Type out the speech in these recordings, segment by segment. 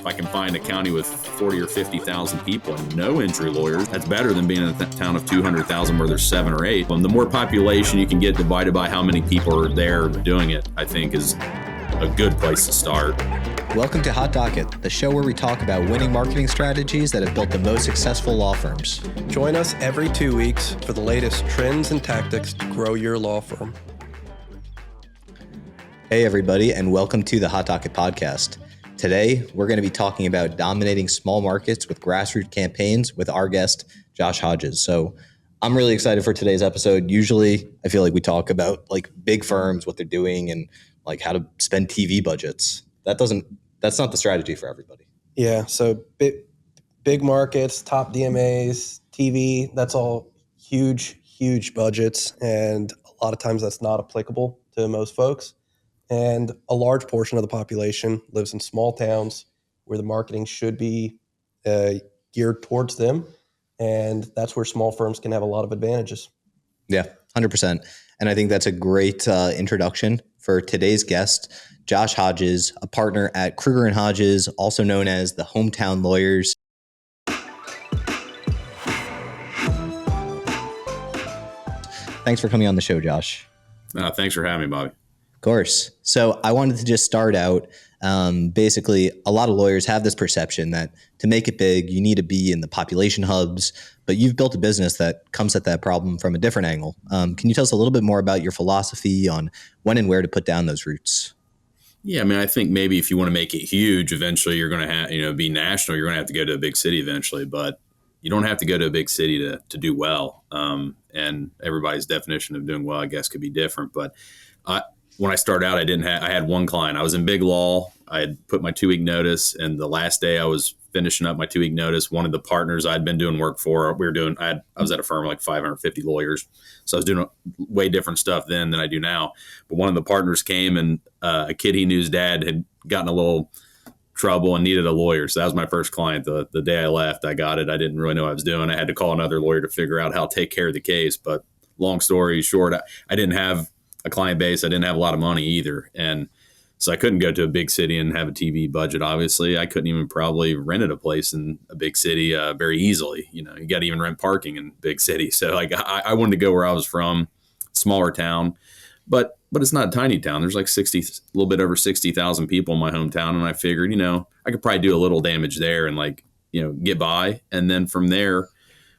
If I can find a county with 40 or 50,000 people and no injury lawyers, that's better than being in a town of 200,000 where there's 7 or 8. And the more population you can get divided by how many people are there doing it, I think is a good place to start. Welcome to Hot Docket, the show where we talk about winning marketing strategies that have built the most successful law firms. Join us every 2 weeks for the latest trends and tactics to grow your law firm. Hey everybody, and welcome to the Hot Docket podcast. Today, we're going to be talking about dominating small markets with grassroots campaigns with our guest, Josh Hodges. So I'm really excited for today's episode. Usually, I feel like we talk about like big firms, what they're doing, and like how to spend TV budgets. That's not the strategy for everybody. Yeah, so big markets, top DMAs, TV, that's all huge budgets. And a lot of times that's not applicable to most folks. And a large portion of the population lives in small towns where the marketing should be geared towards them. And that's where small firms can have a lot of advantages. Yeah, 100%. And I think that's a great introduction for today's guest, Josh Hodges, a partner at Kruger Hodges, also known as the Hometown Lawyers. Thanks for coming on the show, Josh. Thanks for having me, Bobby. Of course. So I wanted to just start out. Basically, a lot of lawyers have this perception that to make it big, you need to be in the population hubs, but you've built a business that comes at that problem from a different angle. Can you tell us a little bit more about your philosophy on when and where to put down those roots? Yeah, I mean, I think maybe if you want to make it huge, eventually you're going to have, be national. You're going to have to go to a big city eventually, but you don't have to go to a big city to do well. And everybody's definition of doing well, I guess, could be different. But when I started out, I had one client. I was in big law. I had put my 2-week notice, and the last day I was finishing up my 2-week notice, one of the partners I'd been doing work for, I was at a firm of like 550 lawyers. So I was doing way different stuff then than I do now. But one of the partners came, and a kid he knew's dad had gotten a little trouble and needed a lawyer. So that was my first client. The day I left, I got it. I didn't really know what I was doing. I had to call another lawyer to figure out how to take care of the case. But long story short, I didn't have a client base. I didn't have a lot of money either. And so I couldn't go to a big city and have a TV budget. Obviously, I couldn't even probably rented a place in a big city very easily. You got to even rent parking in big cities. So like I wanted to go where I was from, smaller town, but it's not a tiny town. There's like a little bit over 60,000 people in my hometown. And I figured, I could probably do a little damage there and get by. And then from there,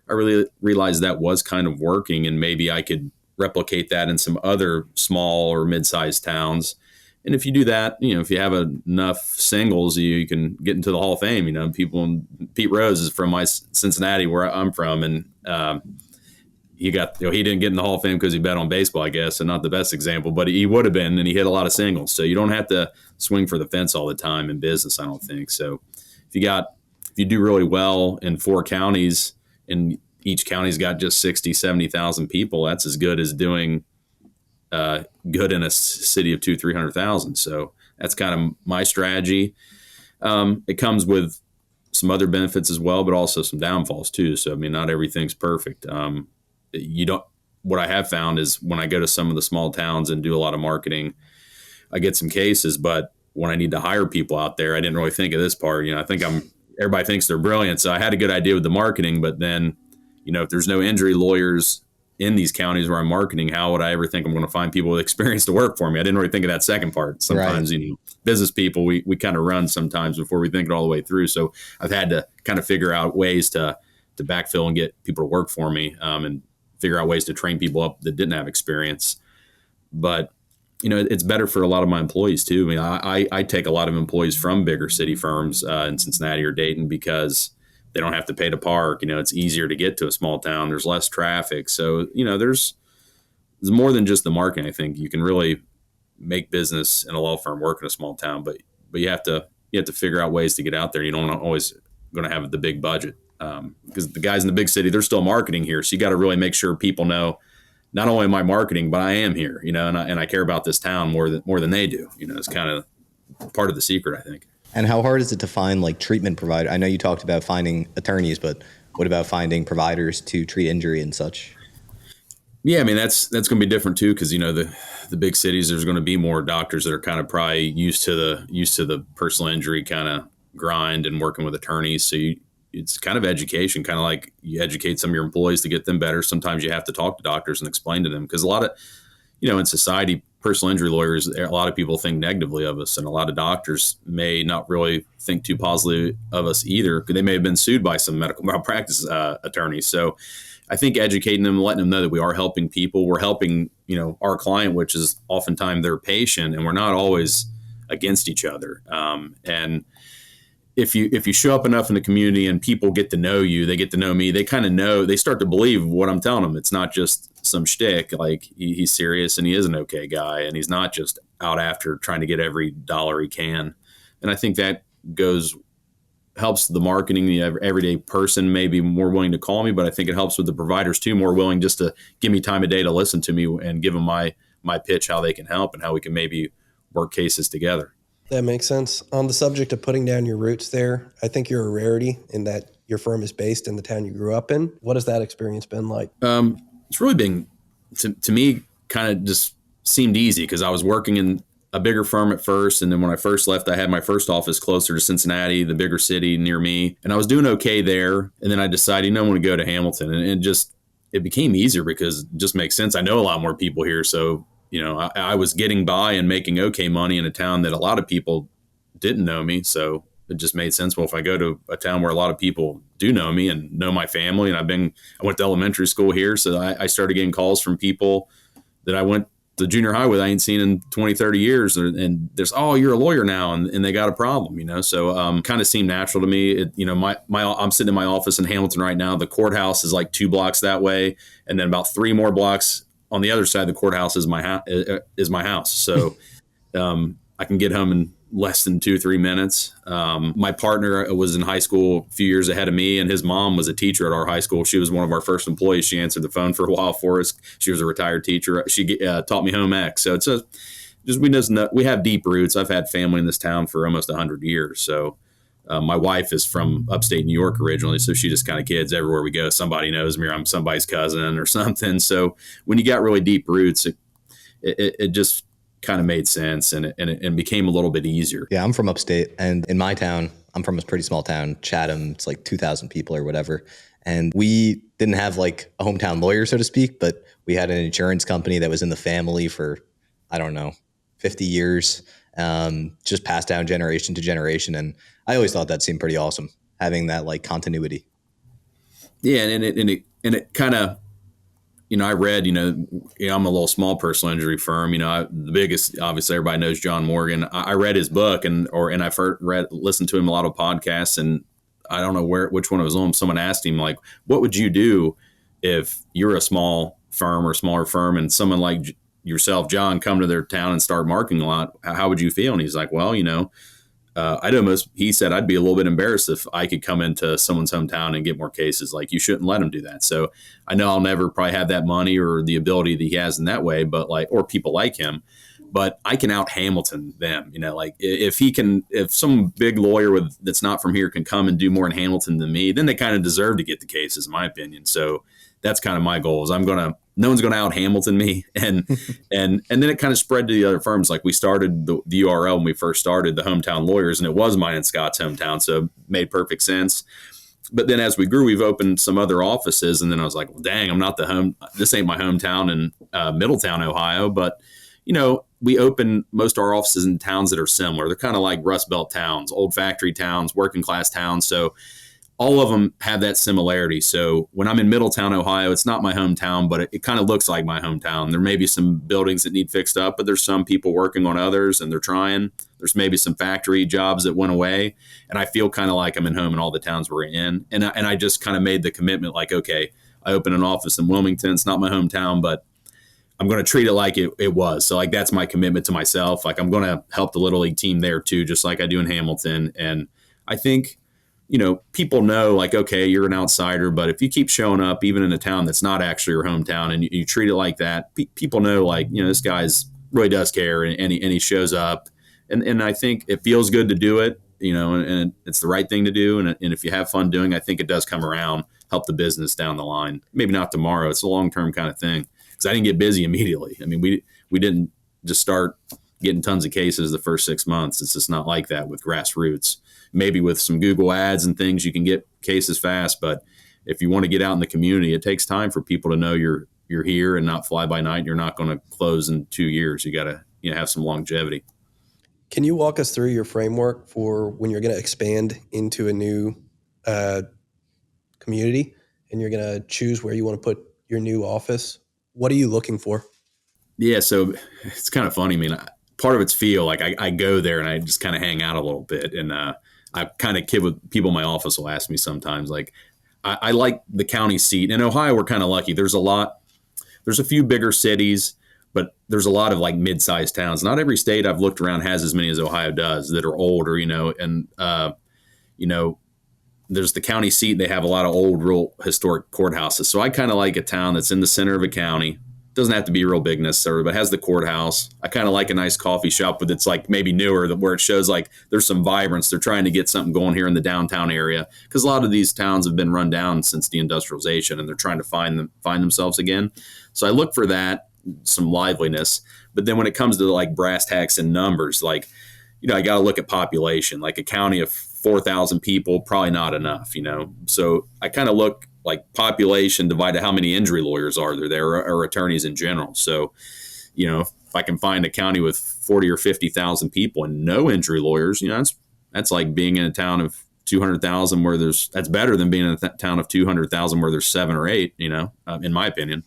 I really realized that was kind of working, and maybe I could replicate that in some other small or mid-sized towns. And if you do that, if you have enough singles, you can get into the Hall of Fame. Pete Rose is from my Cincinnati, where I'm from, and he didn't get in the Hall of Fame because he bet on baseball, I guess, and not the best example, but he would have been, and he hit a lot of singles. So you don't have to swing for the fence all the time in business, I don't think. So if you do really well in 4 counties, and each county's got just 60, 70,000 people, that's as good as doing good in a city of 200,000-300,000. So that's kind of my strategy. It comes with some other benefits as well, but also some downfalls too. So, not everything's perfect. What I have found is when I go to some of the small towns and do a lot of marketing, I get some cases, but when I need to hire people out there, I didn't really think of this part. I think everybody thinks they're brilliant. So I had a good idea with the marketing, but then, if there's no injury lawyers in these counties where I'm marketing, how would I ever think I'm going to find people with experience to work for me? I didn't really think of that second part. Sometimes, right. Business people, we kind of run sometimes before we think it all the way through. So I've had to kind of figure out ways to backfill and get people to work for me, and figure out ways to train people up that didn't have experience. But, it's better for a lot of my employees too. I take a lot of employees from bigger city firms in Cincinnati or Dayton because they don't have to pay to park. It's easier to get to a small town. There's less traffic. So, there's more than just the marketing. I think you can really make business in a law firm work in a small town, but you have to figure out ways to get out there. You don't always going to have the big budget because the guys in the big city, they're still marketing here. So you got to really make sure people know not only am I marketing, but I am here, and I care about this town more than they do. It's kind of part of the secret, I think. And how hard is it to find treatment provider? I know you talked about finding attorneys, but what about finding providers to treat injury and such? Yeah, that's going to be different too, because the big cities, there's going to be more doctors that are kind of probably used to the personal injury kind of grind and working with attorneys. So it's kind of education, kind of like you educate some of your employees to get them better. Sometimes you have to talk to doctors and explain to them, because a lot of, in society, personal injury lawyers, a lot of people think negatively of us, and a lot of doctors may not really think too positively of us either, because they may have been sued by some medical malpractice attorneys. So I think educating them, letting them know that we are helping people, we're helping, our client, which is oftentimes their patient, and we're not always against each other. And if you show up enough in the community and people get to know you, they get to know me, they kind of know, they start to believe what I'm telling them. It's not just some shtick, like he's serious and he is an okay guy, and he's not just out after trying to get every dollar he can. And I think that helps the marketing. The everyday person may be more willing to call me, but I think it helps with the providers too, more willing just to give me time of day to listen to me and give them my pitch, how they can help and how we can maybe work cases together. That makes sense. On the subject of putting down your roots there, I think you're a rarity in that your firm is based in the town you grew up in. What has that experience been like? It's really been, to me, kind of just seemed easy, because I was working in a bigger firm at first. And then when I first left, I had my first office closer to Cincinnati, the bigger city near me. And I was doing okay there. And then I decided, I want to go to Hamilton. And it became easier because it just makes sense. I know a lot more people here. So, I was getting by and making okay money in a town that a lot of people didn't know me. So it just made sense. Well, if I go to a town where a lot of people do know me and know my family, and I went to elementary school here. So I started getting calls from people that I went to junior high with, I ain't seen in 20, 30 years. And there's, oh, you're a lawyer now. And they got a problem, So kind of seemed natural to me. I'm sitting in my office in Hamilton right now. The courthouse is like 2 blocks that way. And then about 3 more blocks on the other side of the courthouse is my house. So I can get home in less than 2-3 minutes. My partner was in high school a few years ahead of me, and his mom was a teacher at our high school. She was one of our first employees. She answered the phone for a while for us. She was a retired teacher. She taught me home ec. So we have deep roots. I've had family in this town for almost 100 years. So my wife is from upstate New York originally, so she just kind of kids everywhere we go. Somebody knows me, or I'm somebody's cousin or something. So when you got really deep roots, it just kind of made sense, and it became a little bit easier. Yeah, I'm from upstate, and in my town, I'm from a pretty small town, Chatham. It's like 2,000 people or whatever. And we didn't have like a hometown lawyer, so to speak, but we had an insurance company that was in the family for, 50 years, just passed down generation to generation. And I always thought that seemed pretty awesome, having that like continuity. Yeah, and it kind of, I read, I'm a little small personal injury firm. The biggest, obviously, everybody knows John Morgan. I read his book, and I've listened to him a lot of podcasts, and I don't know which one it was on. Someone asked him, like, what would you do if you're a small firm or a smaller firm, and someone like yourself, John, come to their town and start marketing a lot? How would you feel? And he's like, well, he said, I'd be a little bit embarrassed if I could come into someone's hometown and get more cases. Like, you shouldn't let him do that. So I know I'll never probably have that money or the ability that he has in that way, but or people like him, but I can out Hamilton them, if some big lawyer that's not from here can come and do more in Hamilton than me, then they kind of deserve to get the cases, in my opinion. So that's kind of my goal, is no one's going to out Hamilton me. And then it kind of spread to the other firms. Like, we started the URL when we first started, the Hometown Lawyers, and it was mine and Scott's hometown. So it made perfect sense. But then as we grew, we've opened some other offices. And then I was like, well, dang, this ain't my hometown in Middletown, Ohio. But, we open most of our offices in towns that are similar. They're kind of like Rust Belt towns, old factory towns, working class towns. So all of them have that similarity. So when I'm in Middletown, Ohio, it's not my hometown, but it kind of looks like my hometown. There may be some buildings that need fixed up, but there's some people working on others, and they're trying. There's maybe some factory jobs that went away, and I feel kind of like I'm at home in all the towns we're in. And I just kind of made the commitment, like, okay, I open an office in Wilmington. It's not my hometown, but I'm going to treat it like it was. So, like, that's my commitment to myself. Like, I'm going to help the Little League team there too, just like I do in Hamilton. And I think, people know, like, okay, you're an outsider, but if you keep showing up, even in a town that's not actually your hometown, and you treat it like that, people know, like, this guy's really does care, and he shows up. And I think it feels good to do it, and it's the right thing to do. And if you have fun doing it, I think it does come around, help the business down the line. Maybe not tomorrow. It's a long-term kind of thing, because I didn't get busy immediately. I mean, we didn't just start getting tons of cases the first 6 months. It's just not like that with grassroots. maybe with some Google ads and things, you can get cases fast. But if you want to get out in the community, it takes time for people to know you're here and not fly by night. You're not going to close in 2 years. You got to have some longevity. Can you walk us through your framework for when you're going to expand into a new community and you're going to choose where you want to put your new office? What are you looking for? Yeah, so it's kind of funny. I mean, part of it's feel like I go there and I just kind of hang out a little bit. And I kind of kid with people in my office will ask me sometimes, like, I like the county seat. In Ohio, we're kind of lucky. There's a few bigger cities, but there's a lot of like mid-sized towns. Not every state I've looked around has as many as Ohio does that are older, and there's the county seat. They have a lot of old, real historic courthouses. So I kind of like a town that's in the center of a county. Doesn't have to be real big necessarily, but has the courthouse. I kind of like a nice coffee shop with it's like maybe newer, where it shows like there's some vibrance. They're trying to get something going here in the downtown area because a lot of these towns have been run down since deindustrialization, and they're trying to find themselves again. So I look for that, some liveliness. But then when it comes to like brass tacks and numbers, like, I got to look at population. Like a county of 4,000 people, probably not enough, So I kind of look like population divided how many injury lawyers are there or attorneys in general. So, if I can find a county with 40 or 50,000 people and no injury lawyers, that's like being in a town of 200,000 where that's better than being in a town of 200,000 where there's 7 or 8, in my opinion.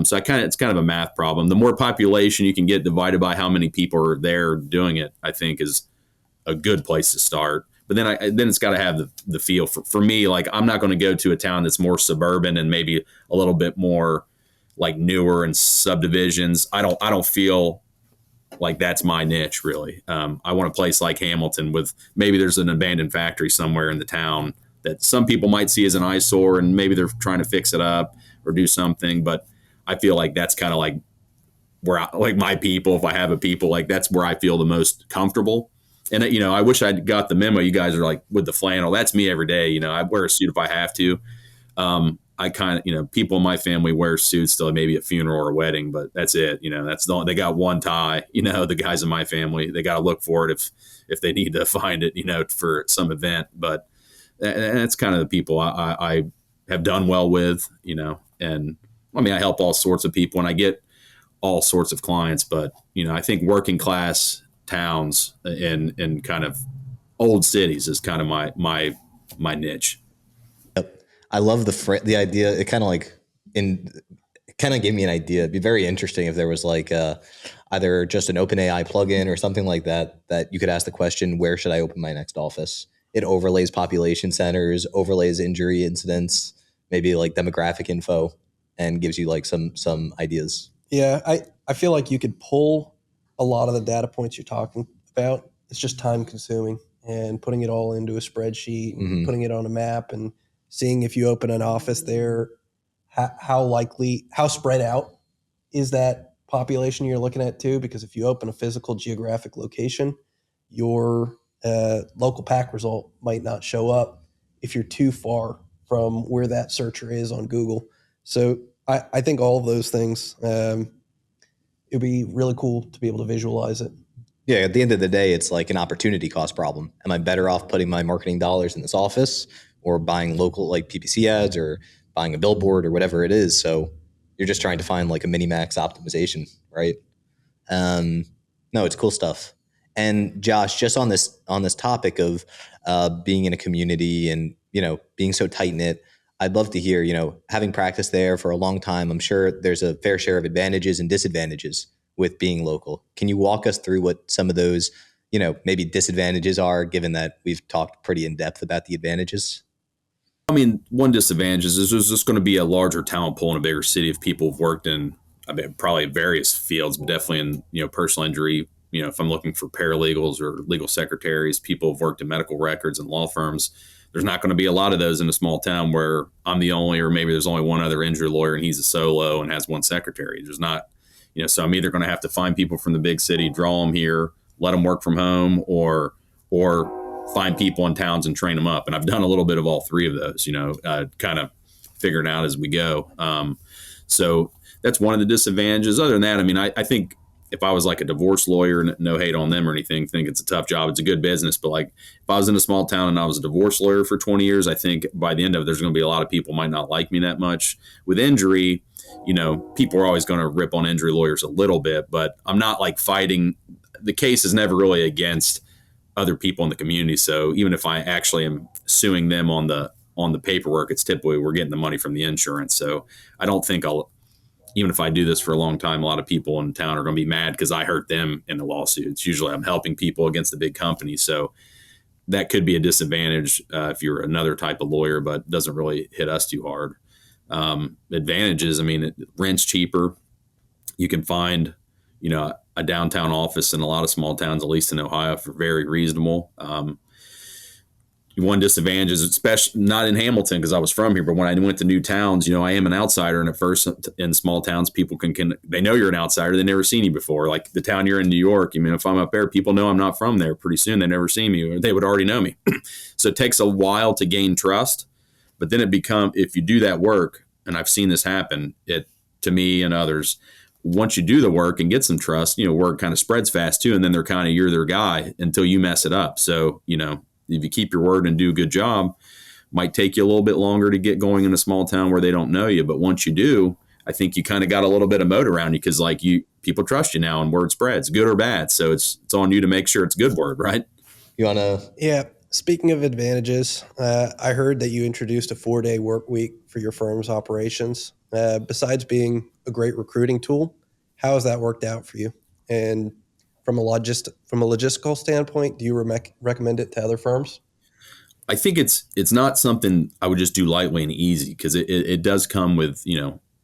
So it's kind of a math problem. The more population you can get divided by how many people are there doing it, I think is a good place to start. But then it's got to have the feel for me. Like, I'm not going to go to a town that's more suburban and maybe a little bit more like newer and subdivisions. I don't feel like that's my niche really. I want a place like Hamilton with maybe there's an abandoned factory somewhere in the town that some people might see as an eyesore and maybe they're trying to fix it up or do something. But I feel like that's kind of like where like my people, if I have a people, like that's where I feel the most comfortable. And, I wish I'd got the memo. You guys are like with the flannel. That's me every day. I wear a suit if I have to. I kind of, people in my family wear suits to maybe a funeral or a wedding, but that's it. They got one tie, the guys in my family, they got to look for it if they need to find it, for some event. But that's kind of the people I have done well with, and I help all sorts of people and I get all sorts of clients, but, I think working class towns in kind of old cities is kind of my niche. Yep. I love the idea. It kind of gave me an idea. It'd be very interesting if there was like either just an OpenAI plugin or something like that you could ask the question, where should I open my next office? It overlays population centers, overlays injury incidents, maybe like demographic info, and gives you like some ideas. Yeah, I feel like you could pull a lot of the data points you're talking about. It's just time consuming, and putting it all into a spreadsheet and putting it on a map and seeing if you open an office there, how spread out is that population you're looking at too? Because if you open a physical geographic location, your local pack result might not show up if you're too far from where that searcher is on Google. So I think all of those things, it'd be really cool to be able to visualize it. Yeah, at the end of the day, it's like an opportunity cost problem. Am I better off putting my marketing dollars in this office or buying local like PPC ads or buying a billboard or whatever it is? So you're just trying to find like a mini-max optimization, right? No, it's cool stuff. And Josh, just on this topic of being in a community and, being so tight-knit, I'd love to hear, having practiced there for a long time, I'm sure there's a fair share of advantages and disadvantages with being local. Can you walk us through what some of those, maybe disadvantages are, given that we've talked pretty in depth about the advantages? One disadvantage is there's just going to be a larger talent pool in a bigger city of people who've worked in, probably various fields, but definitely in, personal injury. If I'm looking for paralegals or legal secretaries, people who've worked in medical records and law firms, there's not going to be a lot of those in a small town where I'm the only, or maybe there's only one other injury lawyer and he's a solo and has one secretary. There's not, so I'm either going to have to find people from the big city, draw them here, let them work from home, or find people in towns and train them up. And I've done a little bit of all three of those, kind of figuring out as we go. So that's one of the disadvantages. Other than that, I think if I was like a divorce lawyer, no hate on them or anything, think it's a tough job. It's a good business. But like if I was in a small town and I was a divorce lawyer for 20 years, I think by the end of it, there's going to be a lot of people might not like me that much. With injury, people are always going to rip on injury lawyers a little bit, but I'm not like fighting. The case is never really against other people in the community. So even if I actually am suing them on the paperwork, it's typically we're getting the money from the insurance. So I don't think even if I do this for a long time, a lot of people in town are going to be mad because I hurt them in the lawsuits. Usually I'm helping people against the big companies. So that could be a disadvantage if you're another type of lawyer, but doesn't really hit us too hard. Advantages, I mean, rent's cheaper. You can find, a downtown office in a lot of small towns, at least in Ohio, for very reasonable. One disadvantage is, especially not in Hamilton because I was from here, but when I went to new towns, I am an outsider. And at first in small towns, people they know you're an outsider. They've never seen you before. Like the town you're in, New York, if I'm up there, people know I'm not from there. Pretty soon they never see me, or they would already know me. So it takes a while to gain trust, but then if you do that work, and I've seen this happen, to me and others, once you do the work and get some trust, word kind of spreads fast too. And then you're their guy until you mess it up. So, if you keep your word and do a good job, might take you a little bit longer to get going in a small town where they don't know you. But once you do, I think you kind of got a little bit of moat around you because people trust you now and word spreads, good or bad. So it's on you to make sure it's good word, right? You want to? Yeah. Speaking of advantages, I heard that you introduced a 4-day work week for your firm's operations. Besides being a great recruiting tool, how has that worked out for you? And from a logistical standpoint, do you recommend it to other firms? I think it's not something I would just do lightly and easy because it does come with,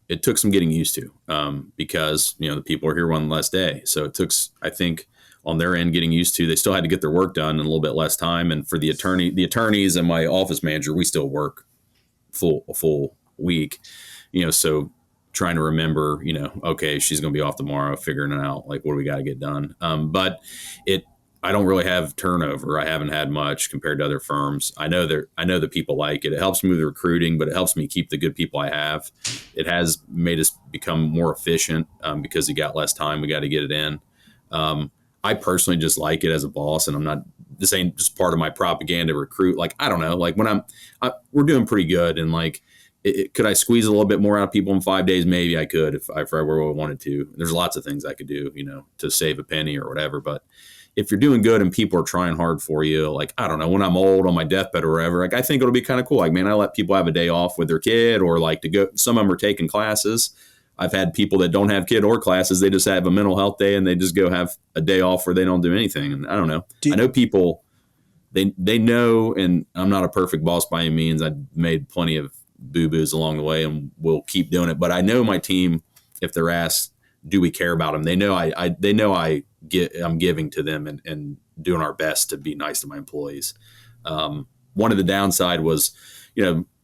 it took some getting used to because, the people are here one less day. So it took, I think, on their end getting used to, they still had to get their work done in a little bit less time. And for the attorneys and my office manager, we still work a full week, so trying to remember, okay, she's going to be off tomorrow, figuring it out, like, what do we got to get done? But I don't really have turnover. I haven't had much compared to other firms. I know that people like it. It helps me with recruiting, but it helps me keep the good people I have. It has made us become more efficient because you got less time. We got to get it in. I personally just like it as a boss, and this ain't just part of my propaganda recruit. Like, I don't know, like when we're doing pretty good, and like, could I squeeze a little bit more out of people in 5 days? Maybe I could if I really wanted to. There's lots of things I could do, to save a penny or whatever. But if you're doing good and people are trying hard for you, like, I don't know, when I'm old on my deathbed or whatever, like, I think it'll be kind of cool. Like, man, I let people have a day off with their kid, or like to go. Some of them are taking classes. I've had people that don't have kid or classes. They just have a mental health day and they just go have a day off where they don't do anything. And I don't know. I know people, they know, and I'm not a perfect boss by any means. I've made plenty of boo-boos along the way and we'll keep doing it. But I know my team, if they're asked, do we care about them? They know I'm giving to them and doing our best to be nice to my employees. One of the downside was,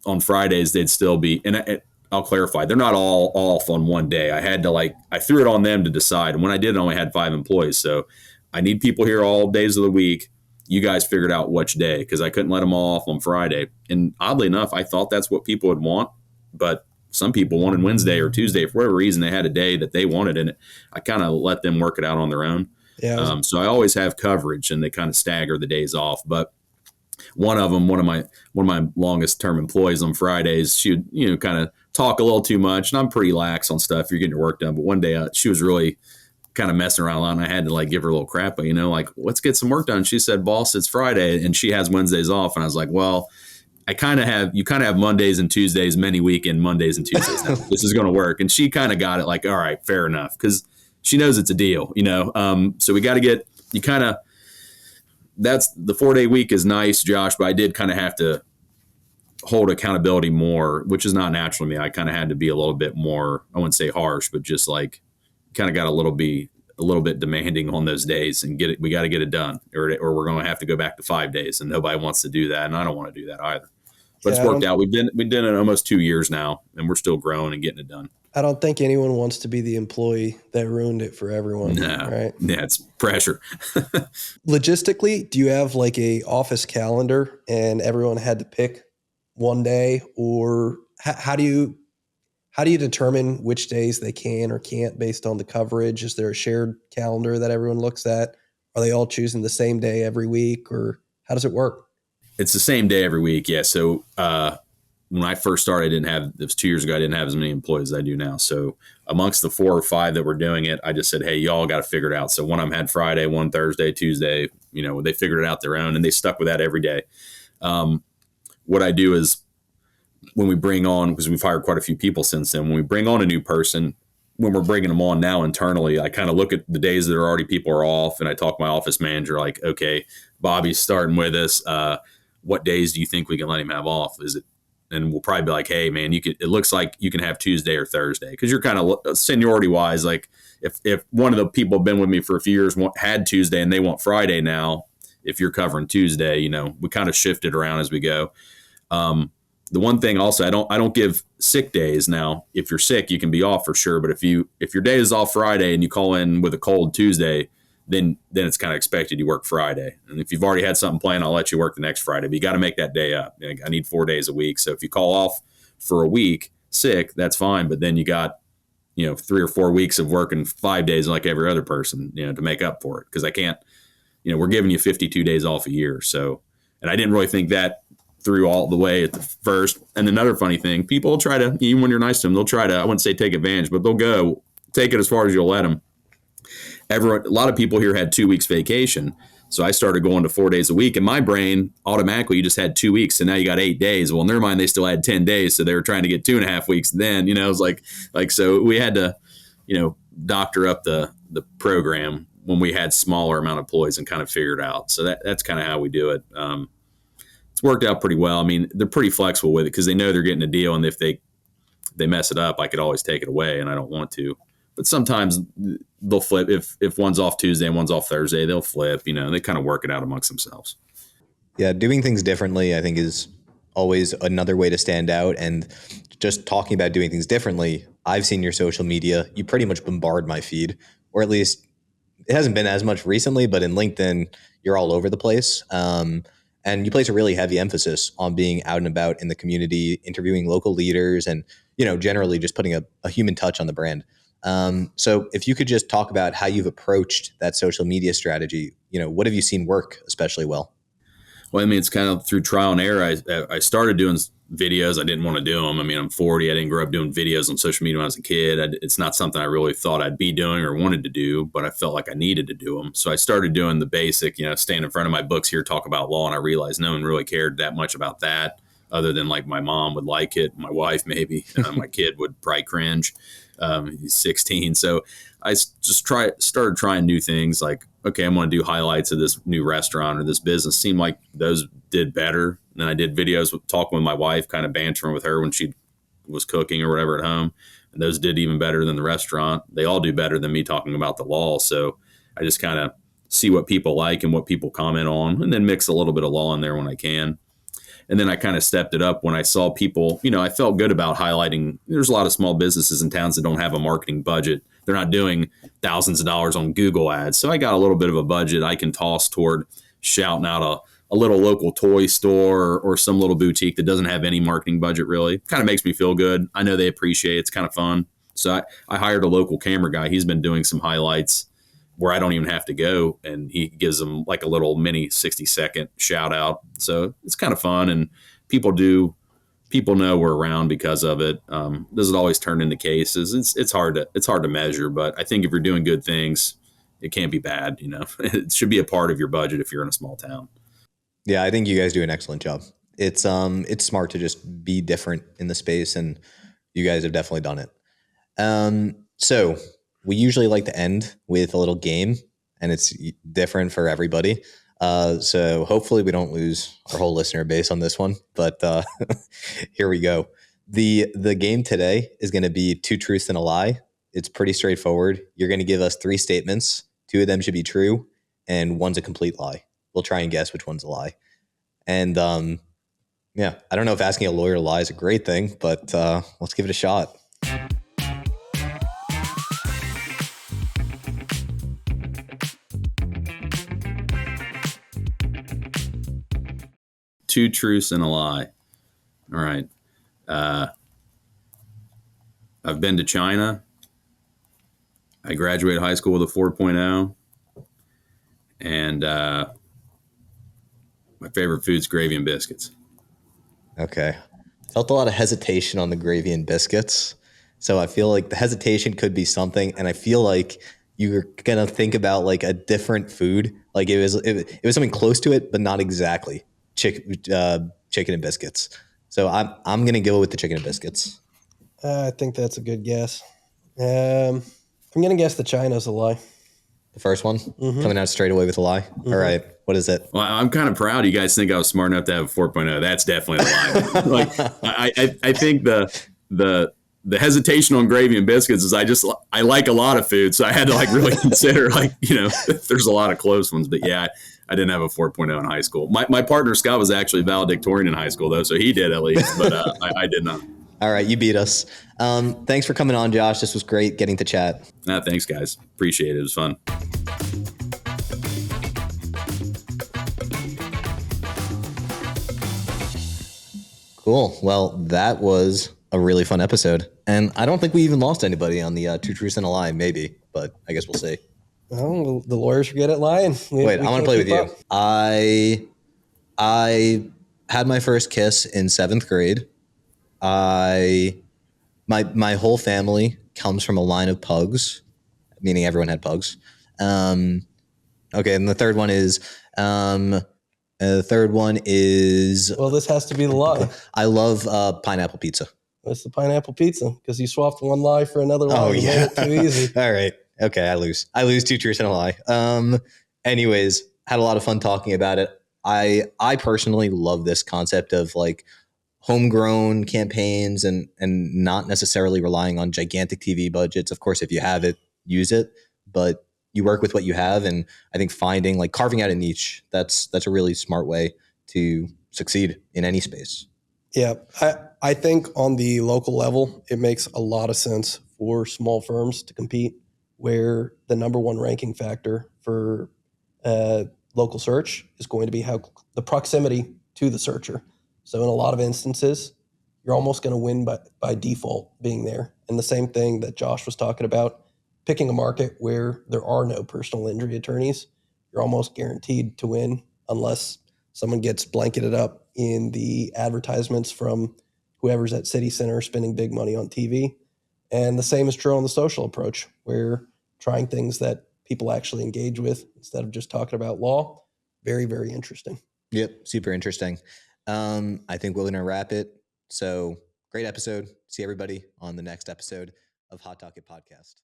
on Fridays they'd still be, and I'll clarify, they're not all off on one day. I threw it on them to decide. And when I did, I only had 5 employees. So I need people here all days of the week. You guys figured out which day, because I couldn't let them all off on Friday. And oddly enough, I thought that's what people would want. But some people wanted Wednesday or Tuesday. For whatever reason, they had a day that they wanted in it. I kind of let them work it out on their own. Yeah. So I always have coverage, and they kind of stagger the days off. But one of my longest term employees on Fridays, she would, kind of talk a little too much. And I'm pretty lax on stuff. You're getting your work done. But one day she was really kind of messing around a lot, and I had to give her a little crap, but let's get some work done. She said, boss, it's Friday and she has Wednesdays off. And I was like, well, you kind of have Mondays and Tuesdays, many weekend Mondays and Tuesdays. Now, this is going to work. And she kind of got it, like, all right, fair enough. Cause she knows it's a deal, so we got to get, that's the 4-day week is nice, Josh, but I did kind of have to hold accountability more, which is not natural to me. I kind of had to be a little bit more, I wouldn't say harsh, but just kind of got a little bit demanding on those days and get it. We got to get it done, or we're going to have to go back to 5 days, and nobody wants to do that. And I don't want to do that either, but it's worked out. We've done it almost 2 years now, and we're still growing and getting it done. I don't think anyone wants to be the employee that ruined it for everyone. No, right? Yeah, it's pressure. Logistically, do you have a office calendar and everyone had to pick one day, or how do How do you determine which days they can or can't based on the coverage? Is there a shared calendar that everyone looks at? Are they all choosing the same day every week, or how does it work? It's the same day every week. Yeah. So when I first started, it was 2 years ago, I didn't have as many employees as I do now. So amongst the 4 or 5 that were doing it, I just said, hey, y'all got to figure it out. So one of them had Friday, one Thursday, Tuesday, they figured it out their own, and they stuck with that every day. What I do is when we bring on, because we've hired quite a few people since then, when we bring on a new person, when we're bringing them on now internally, I kind of look at the days that are already people are off, and I talk to my office manager like, okay, Bobby's starting with us. What days do you think we can let him have off? Is it? And we'll probably be like, hey, man, it looks like you can have Tuesday or Thursday, because you're kind of seniority wise. Like if one of the people have been with me for a few years had Tuesday and they want Friday now, if you're covering Tuesday, we kind of shift it around as we go. The one thing also, I don't give sick days. Now, if you're sick, you can be off for sure. But if your day is off Friday and you call in with a cold Tuesday, then it's kind of expected you work Friday. And if you've already had something planned, I'll let you work the next Friday. But you got to make that day up. I need 4 days a week. So if you call off for a week sick, that's fine. But then you got 3 or 4 weeks of working 5 days like every other person, to make up for it. Because I can't. We're giving you 52 days off a year. So, and I didn't really think that through all the way at the first. And another funny thing, people will try to, even when you're nice to them, they'll try to, I wouldn't say take advantage, but they'll go take it as far as you'll let them. A lot of people here had 2 weeks vacation. So I started going to 4 days a week, and my brain automatically, you just had 2 weeks. So now you got 8 days. Well, in their mind, they still had 10 days. So they were trying to get 2.5 weeks. Then, it was like, so we had to, doctor up the program when we had smaller amount of employees and kind of figure it out. So that's kind of how we do it. It's worked out pretty well. I mean, they're pretty flexible with it because they know they're getting a deal. And if they mess it up, I could always take it away, and I don't want to. But sometimes they'll flip. If one's off Tuesday and one's off Thursday, they'll flip. They kind of work it out amongst themselves. Yeah, doing things differently, I think, is always another way to stand out. And just talking about doing things differently, I've seen your social media. You pretty much bombard my feed, or at least it hasn't been as much recently, but in LinkedIn, you're all over the place. And you place a really heavy emphasis on being out and about in the community, interviewing local leaders, and, generally just putting a human touch on the brand. So if you could just talk about how you've approached that social media strategy, what have you seen work especially well? Well, I mean, it's kind of through trial and error. I started doing videos. I didn't want to do them. I mean, I'm 40. I didn't grow up doing videos on social media when I was a kid. It's not something I really thought I'd be doing or wanted to do, but I felt like I needed to do them. So I started doing the basic, stand in front of my books here, talk about law. And I realized no one really cared that much about that, other than like my mom would like it, my wife maybe, my kid would probably cringe. He's 16. So I just started trying new things like, okay, I'm going to do highlights of this new restaurant or this business. Seemed like those did better. And then I did videos talking with my wife, kind of bantering with her when she was cooking or whatever at home. And those did even better than the restaurant. They all do better than me talking about the law. So I just kind of see what people like and what people comment on, and then mix a little bit of law in there when I can. And then I kind of stepped it up when I saw people, I felt good about highlighting. There's a lot of small businesses in towns that don't have a marketing budget. They're not doing thousands of dollars on Google ads. So I got a little bit of a budget I can toss toward shouting out a little local toy store or some little boutique that doesn't have any marketing budget really. Kind of makes me feel good. I know they appreciate it. It's kind of fun. So I hired a local camera guy. He's been doing some highlights where I don't even have to go, and he gives them like a little mini 60-second shout out. So it's kind of fun, and people know we're around because of it. Does it always turn into cases? It's hard to measure, but I think if you're doing good things, it can't be bad. It should be a part of your budget if you're in a small town. Yeah, I think you guys do an excellent job. It's smart to just be different in the space, and you guys have definitely done it. So we usually like to end with a little game, and it's different for everybody. So hopefully we don't lose our whole listener base on this one, but here we go. The game today is going to be 2 truths and a lie. It's pretty straightforward. You're going to give us 3 statements. 2 of them should be true, and one's a complete lie. We'll try and guess which one's a lie. And yeah, I don't know if asking a lawyer to lie is a great thing, but let's give it a shot. Two truths and a lie. All right. I've been to China. I graduated high school with a 4.0. And my favorite food's gravy and biscuits. Okay. Felt a lot of hesitation on the gravy and biscuits. So I feel like the hesitation could be something. And I feel like you're going to think about like a different food. Like it was something close to it, but not exactly chicken and biscuits. So I'm going to go with the chicken and biscuits. I think that's a good guess. I'm going to guess the China's a lie. The first one coming out straight away with a lie. All right. What is it? Well, I'm kind of proud you guys think I was smart enough to have a 4.0. That's definitely a lie. Like I think the hesitation on gravy and biscuits is I like a lot of food. So I had to like really consider there's a lot of close ones, but yeah, I didn't have a 4.0 in high school. My partner Scott was actually valedictorian in high school though. So he did at least, but I did not. All right, you beat us. Thanks for coming on, Josh. This was great getting to chat. Thanks, guys. Appreciate it. It was fun. Cool. Well, that was a really fun episode. And I don't think we even lost anybody on the Two Truths and a Lie, maybe. But I guess we'll see. Oh, the lawyers are good at lying. Wait, I want to play with you. I had my first kiss in 7th grade. My whole family comes from a line of pugs, meaning everyone had pugs. Okay, and the third one is Well, this has to be the lie. I love pineapple pizza. It's the pineapple pizza because you swapped one lie for another lie. Oh You yeah, made it too easy. All right, okay, I lose 2 truths and a lie. Anyways, had a lot of fun talking about it. I personally love this concept of like homegrown campaigns and not necessarily relying on gigantic TV budgets. Of course, if you have it, use it, but you work with what you have. And I think finding like carving out a niche, that's a really smart way to succeed in any space. Yeah. I think on the local level, it makes a lot of sense for small firms to compete where the number one ranking factor for local search is going to be how the proximity to the searcher. So in a lot of instances, you're almost going to win by default being there. And the same thing that Josh was talking about, picking a market where there are no personal injury attorneys, you're almost guaranteed to win unless someone gets blanketed up in the advertisements from whoever's at City Center spending big money on TV. And the same is true on the social approach, where trying things that people actually engage with instead of just talking about law. Very, very interesting. Yep, super interesting. I think we're going to wrap it. So great episode. See everybody on the next episode of Hot Docket Podcast.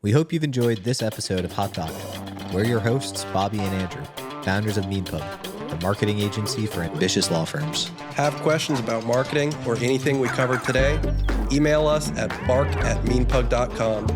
We hope you've enjoyed this episode of Hot Docket. We're your hosts, Bobby and Andrew, founders of MeanPub, the marketing agency for ambitious law firms. Have questions about marketing or anything we covered today? Email us at bark@meanpug.com.